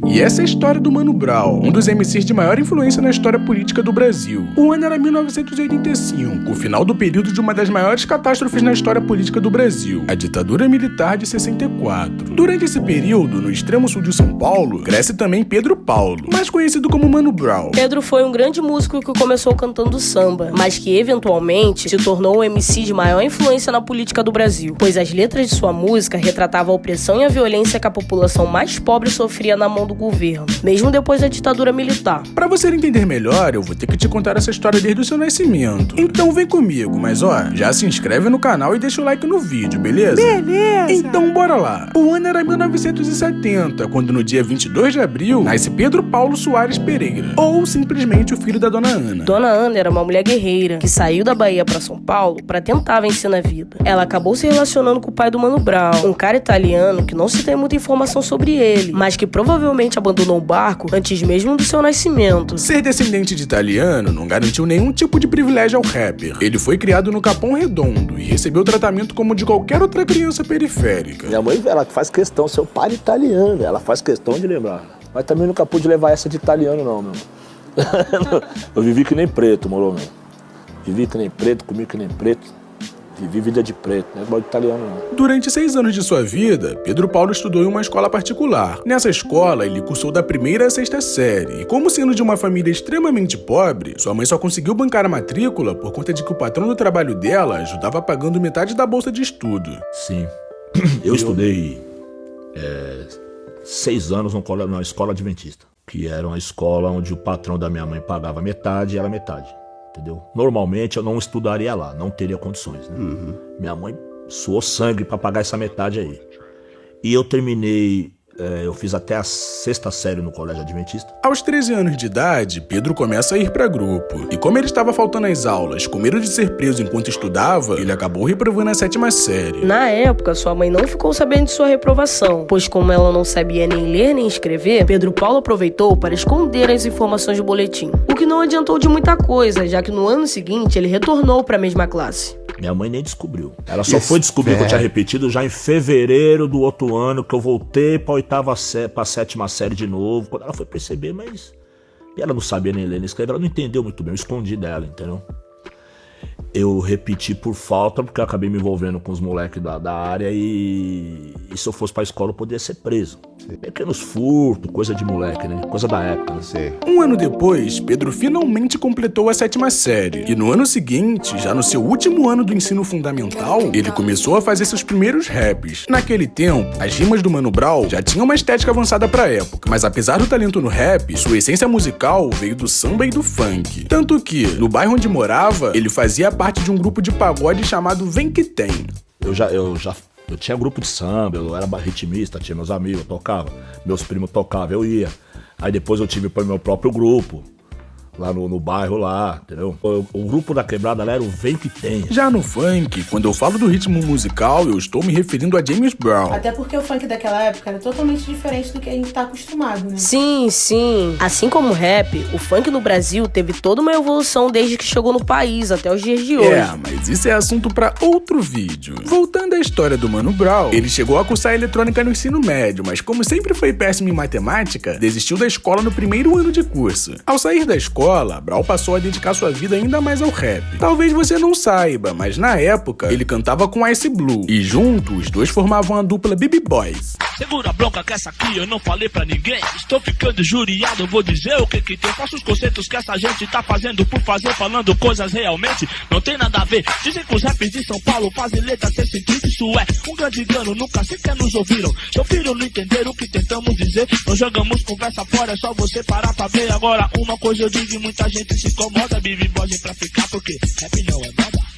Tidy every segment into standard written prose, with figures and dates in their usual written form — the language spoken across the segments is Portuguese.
E essa é a história do Mano Brown, um dos MCs de maior influência na história política do Brasil. O ano era 1985, o final do período de uma das maiores catástrofes na história política do Brasil, a ditadura militar de 64. Durante esse período, no extremo sul de São Paulo, cresce também Pedro Paulo, mais conhecido como Mano Brown. Pedro foi um grande músico que começou cantando samba, mas que eventualmente se tornou o MC de maior influência na política do Brasil, pois as letras de sua música retratavam a opressão e a violência que a população mais pobre sofria na mão do governo, mesmo depois da ditadura militar. Pra você entender melhor, eu vou ter que te contar essa história desde o seu nascimento. Então vem comigo, mas já se inscreve no canal e deixa o like no vídeo, beleza? Beleza! Então bora lá. O ano era 1970, quando no dia 22 de abril, nasce Pedro Paulo Soares Pereira, ou simplesmente o filho da Dona Ana. Dona Ana era uma mulher guerreira, que saiu da Bahia pra São Paulo pra tentar vencer na vida. Ela acabou se relacionando com o pai do Mano Brown, um cara italiano que não se tem muita informação sobre ele, mas que provavelmente abandonou o barco antes mesmo do seu nascimento. Ser descendente de italiano não garantiu nenhum tipo de privilégio ao rapper. Ele foi criado no Capão Redondo e recebeu tratamento como de qualquer outra criança periférica. Minha mãe, ela faz questão, seu pai é italiano, ela faz questão de lembrar. Mas também nunca pude levar essa de italiano não, meu. Eu vivi que nem preto, moro, meu. Vivi que nem preto, comi que nem preto. Vivi vida de preto, não é igual de italiano não. Durante 6 anos de sua vida, Pedro Paulo estudou em uma escola particular. Nessa escola, ele cursou da 1ª à 6ª série. E como sendo de uma família extremamente pobre, sua mãe só conseguiu bancar a matrícula por conta de que o patrão do trabalho dela ajudava pagando metade da bolsa de estudo. Sim. Eu estudei 6 anos na escola adventista, que era uma escola onde o patrão da minha mãe pagava metade e ela metade. Entendeu? Normalmente eu não estudaria lá, não teria condições, né? Minha mãe suou sangue pra pagar essa metade aí. E eu terminei, eu fiz até a 6ª série no colégio adventista. Aos 13 anos de idade, Pedro começa a ir pra grupo. E como ele estava faltando às aulas, com medo de ser preso enquanto estudava, ele acabou reprovando a 7ª série. Na época, sua mãe não ficou sabendo de sua reprovação, pois como ela não sabia nem ler nem escrever, Pedro Paulo aproveitou para esconder as informações do boletim. O que não adiantou de muita coisa, já que no ano seguinte ele retornou para a mesma classe. Minha mãe nem descobriu. Ela só foi descobrir que eu tinha repetido já em fevereiro do outro ano, que eu voltei pra 7ª série de novo. Quando ela foi perceber, mas ela não sabia nem ler nem escrever, ela não entendeu muito bem, eu escondi dela, entendeu? Eu repeti por falta, porque eu acabei me envolvendo com os moleques da área e se eu fosse pra escola eu poderia ser preso. Pequenos furtos, coisa de moleque, né? Coisa da época, né? Sim. Um ano depois, Pedro finalmente completou a 7ª série. E no ano seguinte, já no seu último ano do ensino fundamental, ele começou a fazer seus primeiros raps. Naquele tempo, as rimas do Mano Brown já tinham uma estética avançada pra época, mas apesar do talento no rap, sua essência musical veio do samba e do funk. Tanto que, no bairro onde morava, ele fazia parte de um grupo de pagode chamado Vem Que Tem. Eu tinha grupo de samba, eu era ritmista, tinha meus amigos, eu tocava, meus primos tocavam, eu ia. Aí depois eu tive para meu próprio grupo, lá no bairro lá, entendeu? O grupo da quebrada lá era o Vem Que Tem. Já no funk, quando eu falo do ritmo musical, eu estou me referindo a James Brown. Até porque o funk daquela época era totalmente diferente do que a gente tá acostumado, né? Sim, sim. Assim como o rap, o funk no Brasil teve toda uma evolução desde que chegou no país até os dias de hoje. Mas isso é assunto pra outro vídeo. Voltando à história do Mano Brown, ele chegou a cursar eletrônica no ensino médio, mas como sempre foi péssimo em matemática, desistiu da escola no 1º ano de curso. Ao sair da escola, Brown passou a dedicar sua vida ainda mais ao rap. Talvez você não saiba, mas na época, ele cantava com Ice Blue, e juntos, os dois formavam a dupla BB Boys. Segura a bronca que essa aqui eu não falei pra ninguém. Estou ficando injuriado, vou dizer o que tem. Faço os conceitos que essa gente tá fazendo por fazer, falando coisas realmente não tem nada a ver. Dizem que os raps de São Paulo fazem letras sem sentido, isso é um grande engano, nunca sequer nos ouviram. Seu filho não entender o que tentamos dizer, nós jogamos conversa fora, é só você parar pra ver. Agora uma coisa eu digo e muita gente se incomoda, BB Boys pra ficar porque rap não é moda.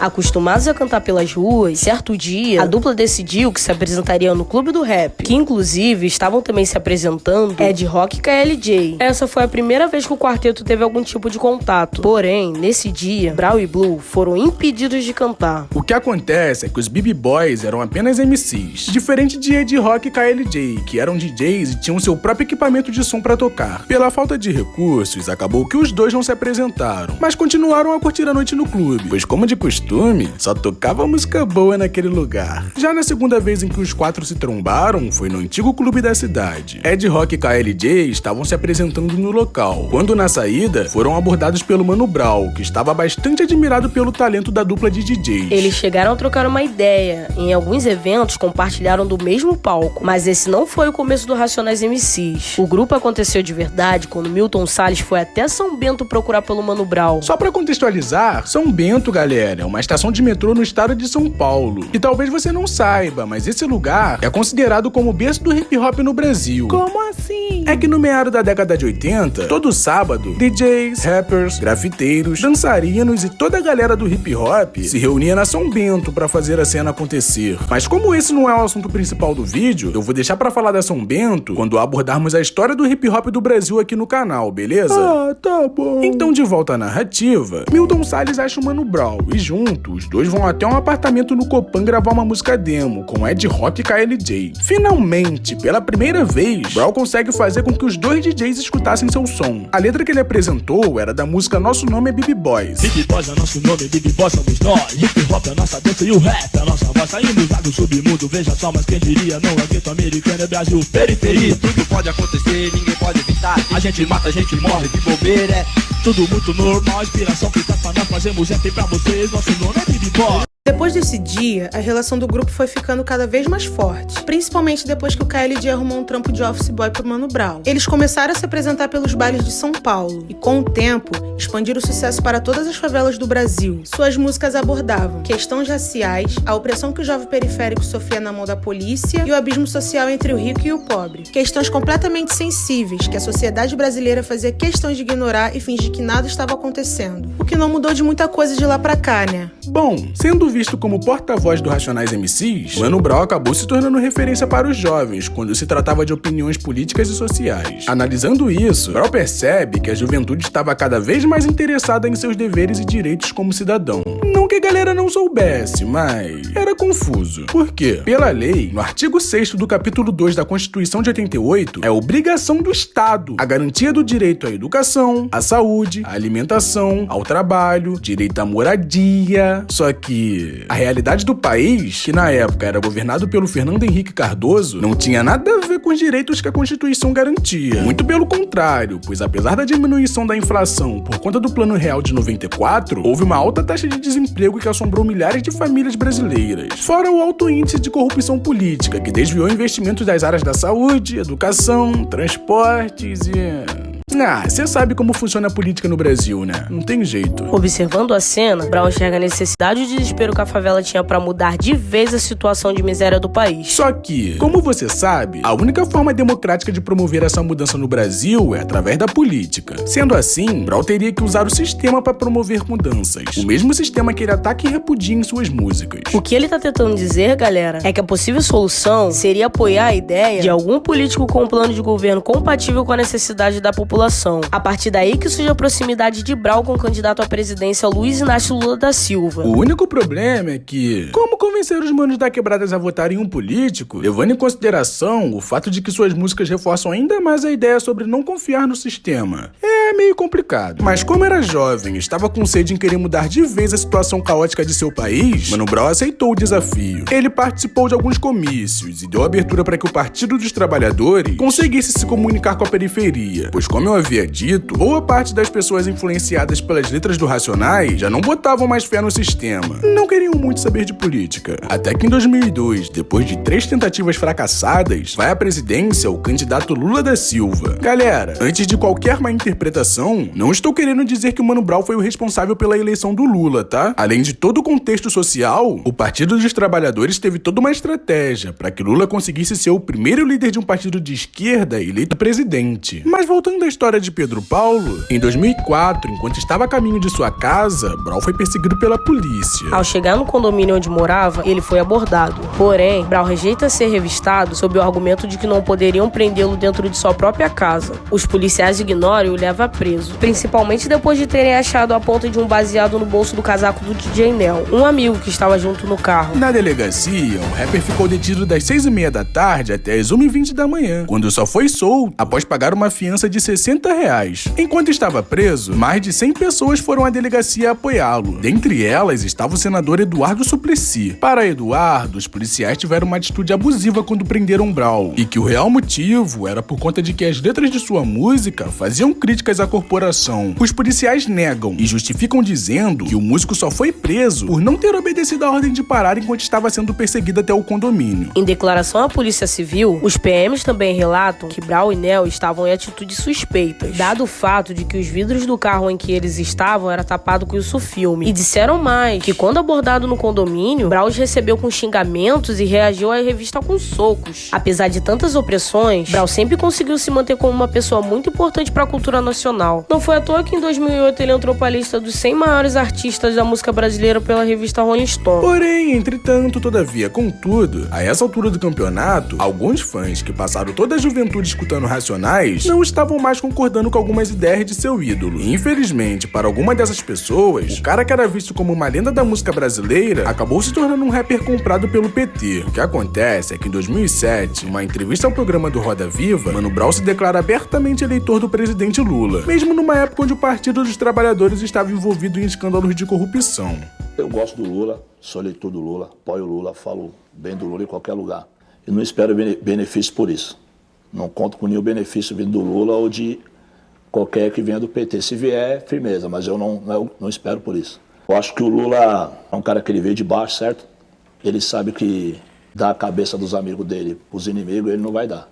Acostumados a cantar pelas ruas, certo dia, a dupla decidiu que se apresentaria no Clube do Rap, que inclusive estavam também se apresentando Ed Rock e KLJ. Essa foi a primeira vez que o quarteto teve algum tipo de contato. Porém, nesse dia, Brown e Blue foram impedidos de cantar. O que acontece é que os BB Boys eram apenas MCs, diferente de Ed Rock e KLJ, que eram DJs e tinham seu próprio equipamento de som pra tocar. Pela falta de recursos, acabou que os dois não se apresentaram, mas continuaram a curtir a noite no clube, pois como de costume, costume, só tocava música boa naquele lugar. Já na segunda vez em que os quatro se trombaram, foi no antigo clube da cidade. Ed Rock e KLJ estavam se apresentando no local, quando na saída foram abordados pelo Mano Brown, que estava bastante admirado pelo talento da dupla de DJs. Eles chegaram a trocar uma ideia. Em alguns eventos compartilharam do mesmo palco, mas esse não foi o começo do Racionais MCs. O grupo aconteceu de verdade quando Milton Salles foi até São Bento procurar pelo Mano Brown. Só pra contextualizar, São Bento, galera, é uma estação de metrô no estado de São Paulo. E talvez você não saiba, mas esse lugar é considerado como o berço do hip hop no Brasil. Como assim? É que no meado da década de 80, todo sábado, DJs, rappers, grafiteiros, dançarinos e toda a galera do hip hop se reunia na São Bento pra fazer a cena acontecer. Mas como esse não é o assunto principal do vídeo, eu vou deixar pra falar da São Bento quando abordarmos a história do hip hop do Brasil aqui no canal, beleza? Ah, tá bom. Então, de volta à narrativa, Milton Salles acha o Mano Brown e juntos, os dois vão até um apartamento no Copan gravar uma música demo com Ed Rock e KLJ. Finalmente, pela primeira vez, Brown consegue fazer com que os dois DJs escutassem seu som. A letra que ele apresentou era da música Nosso Nome é Big Boys. Big Boys é nosso nome, Big Boys somos nós. Hip Hop é nossa dança e o rap é nossa voz. Saímos lá do submundo, veja só, mas quem diria? Não é gueto americano, é Brasil, periferia. Tudo pode acontecer, ninguém pode evitar. A gente mata, a gente morre, de bobeira é tudo muito normal. Inspiração que tá pra nós, fazemos rap pra vocês. Nosso nome é Big Boys. Depois desse dia, a relação do grupo foi ficando cada vez mais forte, principalmente depois que o KLJ arrumou um trampo de office boy pro Mano Brown. Eles começaram a se apresentar pelos bailes de São Paulo e, com o tempo, expandiram o sucesso para todas as favelas do Brasil. Suas músicas abordavam questões raciais, a opressão que o jovem periférico sofria na mão da polícia e o abismo social entre o rico e o pobre. Questões completamente sensíveis que a sociedade brasileira fazia questão de ignorar e fingir que nada estava acontecendo. O que não mudou de muita coisa de lá pra cá, né? Bom, sendo visto como porta-voz do Racionais MCs, Mano Brown acabou se tornando referência para os jovens quando se tratava de opiniões políticas e sociais. Analisando isso, Brown percebe que a juventude estava cada vez mais interessada em seus deveres e direitos como cidadão. Não que a galera não soubesse, mas era confuso. Por quê? Pela lei, no artigo 6º do capítulo 2 da Constituição de 88, é obrigação do Estado a garantia do direito à educação, à saúde, à alimentação, ao trabalho, direito à moradia. Só que a realidade do país, que na época era governado pelo Fernando Henrique Cardoso, não tinha nada a ver com os direitos que a Constituição garantia. Muito pelo contrário, pois apesar da diminuição da inflação por conta do Plano Real de 94, houve uma alta taxa de desemprego que assombrou milhares de famílias brasileiras. Fora o alto índice de corrupção política, que desviou investimentos das áreas da saúde, educação, transportes e... você sabe como funciona a política no Brasil, né? Não tem jeito. Observando a cena, Brown enxerga a necessidade e o desespero que a favela tinha pra mudar de vez a situação de miséria do país. Só que, como você sabe, a única forma democrática de promover essa mudança no Brasil é através da política. Sendo assim, Brown teria que usar o sistema para promover mudanças. O mesmo sistema que ele ataca e repudia em suas músicas. O que ele tá tentando dizer, galera, é que a possível solução seria apoiar a ideia de algum político com um plano de governo compatível com a necessidade da população. A partir daí que surge a proximidade de Brown com o candidato à presidência Luiz Inácio Lula da Silva. O único problema é que, como convencer os manos da quebradas a votarem em um político, levando em consideração o fato de que suas músicas reforçam ainda mais a ideia sobre não confiar no sistema? É meio complicado. Mas como era jovem e estava com sede em querer mudar de vez a situação caótica de seu país, Mano Brown aceitou o desafio. Ele participou de alguns comícios e deu abertura para que o Partido dos Trabalhadores conseguisse se comunicar com a periferia, pois como eu havia dito, boa parte das pessoas influenciadas pelas letras do Racionais já não botavam mais fé no sistema. Não queriam muito saber de política. Até que em 2002, depois de 3 tentativas fracassadas, vai à presidência o candidato Lula da Silva. Galera, antes de qualquer má interpretação, não estou querendo dizer que o Mano Brown foi o responsável pela eleição do Lula, tá? Além de todo o contexto social, o Partido dos Trabalhadores teve toda uma estratégia para que Lula conseguisse ser o primeiro líder de um partido de esquerda eleito presidente. Mas voltando à história de Pedro Paulo, em 2004, enquanto estava a caminho de sua casa, Brown foi perseguido pela polícia. Ao chegar no condomínio onde morava, ele foi abordado. Porém, Brown rejeita ser revistado sob o argumento de que não poderiam prendê-lo dentro de sua própria casa. Os policiais ignoram e o levam a preso, principalmente depois de terem achado a ponta de um baseado no bolso do casaco do DJ Nel, um amigo que estava junto no carro. Na delegacia, o rapper ficou detido das 6h30 da tarde até as 1h20 da manhã, quando só foi solto após pagar uma fiança de R$60. Enquanto estava preso, mais de 100 pessoas foram à delegacia apoiá-lo. Dentre elas estava o senador Eduardo Suplicy. Para Eduardo, os policiais tiveram uma atitude abusiva quando prenderam Brau, e que o real motivo era por conta de que as letras de sua música faziam críticas à corporação. Os policiais negam e justificam dizendo que o músico só foi preso por não ter obedecido a ordem de parar enquanto estava sendo perseguido até o condomínio. Em declaração à Polícia Civil, os PMs também relatam que Brau e Nel estavam em atitudes suspeitas, dado o fato de que os vidros do carro em que eles estavam era tapado com sulfilme. E disseram mais, que quando abordado no condomínio, Brau os recebeu com xingamentos e reagiu à revista com socos. Apesar de tantas opressões, Brau sempre conseguiu se manter como uma pessoa muito importante para a cultura nacional. Não foi à toa que em 2008 ele entrou para a lista dos 100 maiores artistas da música brasileira pela revista Rolling Stone. Porém, entretanto, todavia, contudo, a essa altura do campeonato, alguns fãs que passaram toda a juventude escutando Racionais não estavam mais concordando com algumas ideias de seu ídolo. E, infelizmente, para alguma dessas pessoas, o cara que era visto como uma lenda da música brasileira acabou se tornando um rapper comprado pelo PT. O que acontece é que em 2007, em uma entrevista ao programa do Roda Viva, Mano Brown se declara abertamente eleitor do presidente Lula, mesmo numa época onde o Partido dos Trabalhadores estava envolvido em escândalos de corrupção. Eu gosto do Lula, sou eleitor do Lula, apoio o Lula, falo bem do Lula em qualquer lugar. E não espero benefício por isso. Não conto com nenhum benefício vindo do Lula ou de qualquer que venha do PT. Se vier, firmeza, mas eu não espero por isso. Eu acho que o Lula é um cara que ele veio de baixo, certo? Ele sabe que dar a cabeça dos amigos dele pros inimigos, ele não vai dar,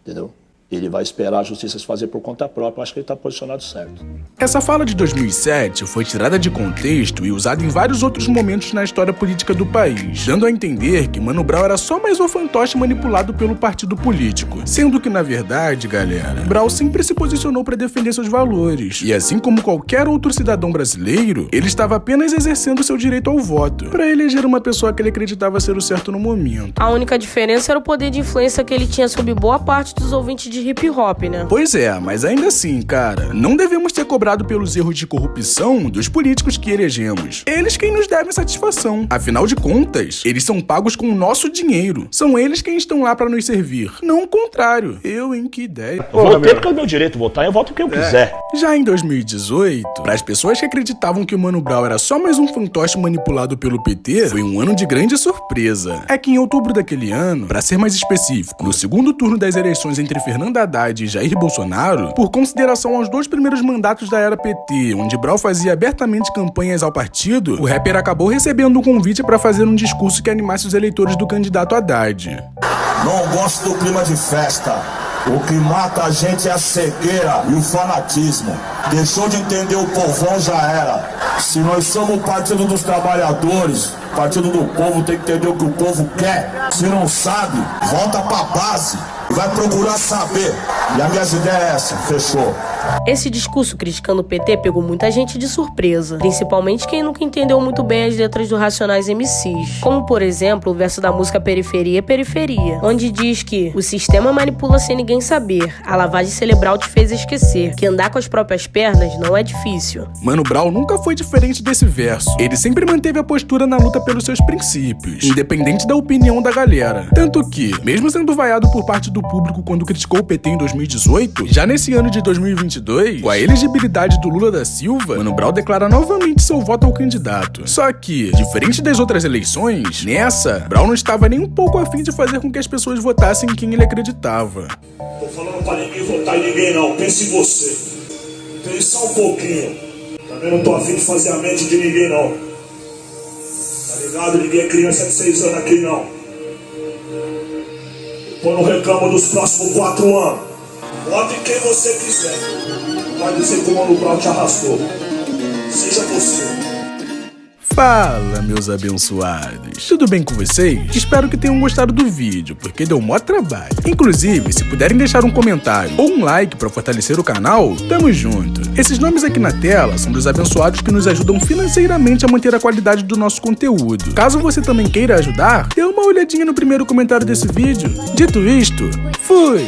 entendeu? Ele vai esperar a justiça se fazer por conta própria. Acho que ele está posicionado certo. Essa fala de 2007 foi tirada de contexto e usada em vários outros momentos na história política do país, dando a entender que Mano Brown era só mais um fantoche manipulado pelo partido político. Sendo que, na verdade, galera, Brown sempre se posicionou para defender seus valores. E assim como qualquer outro cidadão brasileiro, ele estava apenas exercendo seu direito ao voto, para eleger uma pessoa que ele acreditava ser o certo no momento. A única diferença era o poder de influência que ele tinha sobre boa parte dos ouvintes de hip hop, né? Pois é, mas ainda assim, cara, não devemos ter cobrado pelos erros de corrupção dos políticos que elegemos. Eles quem nos devem satisfação. Afinal de contas, eles são pagos com o nosso dinheiro. São eles quem estão lá pra nos servir. Não o contrário. Que ideia. Eu votei porque é o meu direito votar, eu voto o que eu quiser. Já em 2018, para as pessoas que acreditavam que o Mano Brown era só mais um fantoche manipulado pelo PT, foi um ano de grande surpresa. É que em outubro daquele ano, pra ser mais específico, no segundo turno das eleições entre Fernando Haddad e Jair Bolsonaro, por consideração aos 2 primeiros mandatos da era PT, onde Brown fazia abertamente campanhas ao partido, o rapper acabou recebendo um convite para fazer um discurso que animasse os eleitores do candidato Haddad. Não gosto do clima de festa. O que mata a gente é a cegueira e o fanatismo. Deixou de entender o povão, já era. Se nós somos o Partido dos Trabalhadores, o Partido do Povo tem que entender o que o povo quer. Se não sabe, volta pra base. Vai procurar saber. E a minha ideia é essa, fechou. Esse discurso criticando o PT pegou muita gente de surpresa, principalmente quem nunca entendeu muito bem as letras do Racionais MCs, como por exemplo o verso da música Periferia, Periferia, onde diz que o sistema manipula sem ninguém saber, a lavagem cerebral te fez esquecer, que andar com as próprias pernas não é difícil. Mano Brown nunca foi diferente desse verso, ele sempre manteve a postura na luta pelos seus princípios, independente da opinião da galera, tanto que, mesmo sendo vaiado por parte do público quando criticou o PT em 2018, já nesse ano de 2022, com a elegibilidade do Lula da Silva, Mano Brown declara novamente seu voto ao candidato. Só que, diferente das outras eleições, nessa, Brown não estava nem um pouco afim de fazer com que as pessoas votassem em quem ele acreditava. Tô falando pra ninguém votar em ninguém não, pense em você. Pensa um pouquinho. Também não tô afim de fazer a mente de ninguém não. Tá ligado? Ninguém é criança de 6 anos aqui não. Depois não reclama dos próximos 4 anos. Vote em quem você quiser. Vai dizer que o Mano Brown te arrastou. Seja você. Fala, meus abençoados! Tudo bem com vocês? Espero que tenham gostado do vídeo, porque deu mó trabalho. Inclusive, se puderem deixar um comentário ou um like pra fortalecer o canal, tamo junto. Esses nomes aqui na tela são dos abençoados que nos ajudam financeiramente a manter a qualidade do nosso conteúdo. Caso você também queira ajudar, dê uma olhadinha no primeiro comentário desse vídeo. Dito isto, fui!